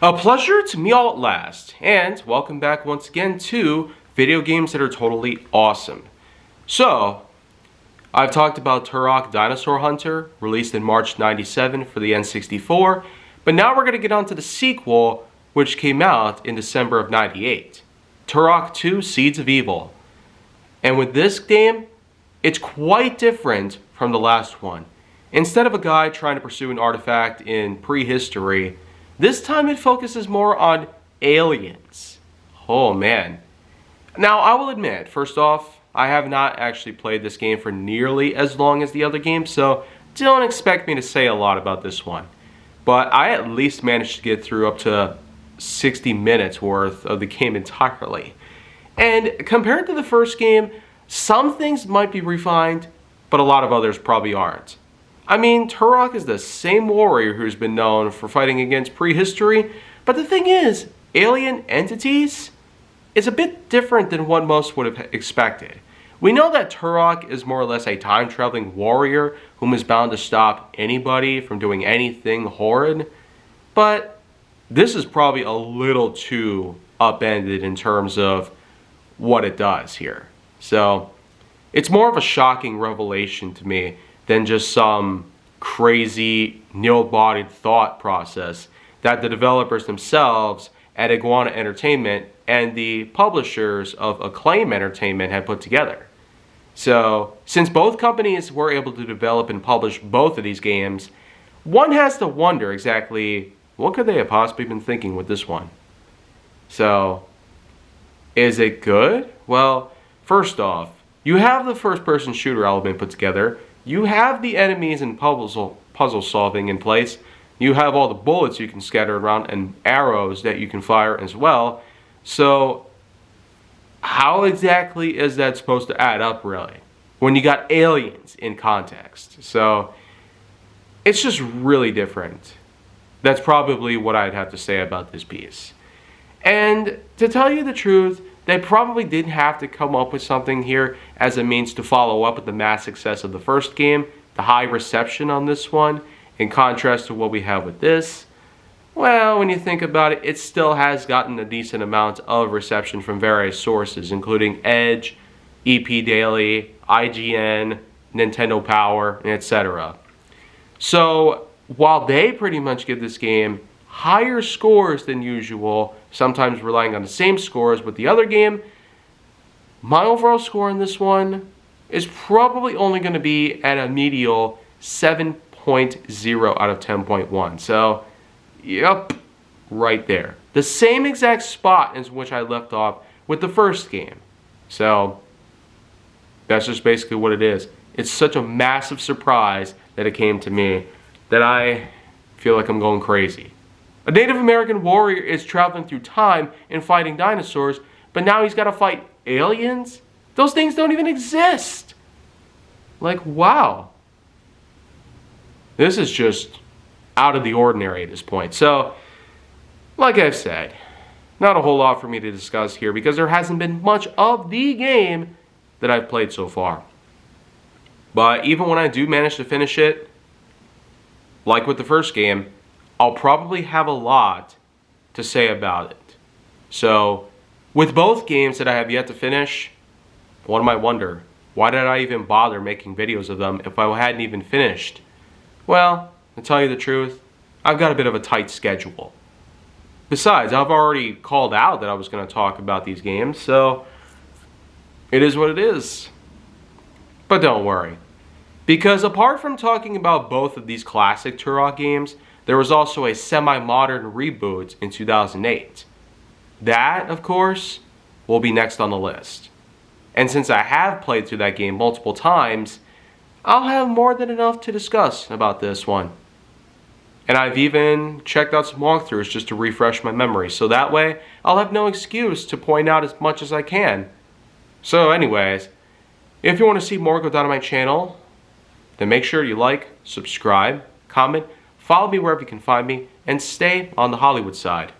A pleasure to meet all at last, and welcome back once again to video games that are totally awesome. So, I've talked about Turok Dinosaur Hunter, released in March '97 for the N64, but now we're going to get on to the sequel, which came out in December of '98, Turok 2 Seeds of Evil. And with this game, it's quite different from the last one. Instead of a guy trying to pursue an artifact in prehistory, this time it focuses more on aliens. Oh man. Now I will admit, first off, I have not actually played this game for nearly as long as the other games, so don't expect me to say a lot about this one. But I at least managed to get through up to 60 minutes worth of the game entirely. And compared to the first game, some things might be refined, but a lot of others probably aren't. I mean, Turok is the same warrior who's been known for fighting against prehistory, but the thing is, alien entities is a bit different than what most would have expected. We know that Turok is more or less a time-traveling warrior whom is bound to stop anybody from doing anything horrid, but this is probably a little too upended in terms of what it does here. So, it's more of a shocking revelation to me than just some crazy, nil-bodied thought process that the developers themselves at Iguana Entertainment and the publishers of Acclaim Entertainment had put together. So, since both companies were able to develop and publish both of these games, one has to wonder exactly what could they have possibly been thinking with this one. So, is it good? Well, first off, you have the first-person shooter element put together. You have the enemies and puzzle solving in place. You have all the bullets you can scatter around and arrows that you can fire as well. So how exactly is that supposed to add up really when you got aliens in context? So it's just really different. That's probably what I'd have to say about this piece. And to tell you the truth, they probably didn't have to come up with something here as a means to follow up with the mass success of the first game, the high reception on this one, in contrast to what we have with this. Well, when you think about it, it still has gotten a decent amount of reception from various sources, including Edge, EP Daily, IGN, Nintendo Power, etc. So, while they pretty much give this game higher scores than usual, sometimes relying on the same scores with the other game, my overall score in this one is probably only going to be at a medial 7.0 out of 10.1. So, yep, right there. The same exact spot as which I left off with the first game. So, that's just basically what it is. It's such a massive surprise that it came to me that I feel like I'm going crazy. A Native American warrior is traveling through time and fighting dinosaurs, but now he's got to fight aliens? Those things don't even exist! Like, wow. This is just out of the ordinary at this point. So, like I've said, not a whole lot for me to discuss here because there hasn't been much of the game that I've played so far. But even when I do manage to finish it, like with the first game, I'll probably have a lot to say about it. So, with both games that I have yet to finish, one might wonder, why did I even bother making videos of them if I hadn't even finished? Well, to tell you the truth, I've got a bit of a tight schedule. Besides, I've already called out that I was going to talk about these games, so it is what it is. But don't worry, because apart from talking about both of these classic Turok games, there was also a semi-modern reboot in 2008. That, of course, will be next on the list. And since I have played through that game multiple times, I'll have more than enough to discuss about this one. And I've even checked out some walkthroughs just to refresh my memory, so that way I'll have no excuse to point out as much as I can. So anyways, if you want to see more go down on my channel, then make sure you like, subscribe, comment, follow me wherever you can find me, and stay on the Hollywood side.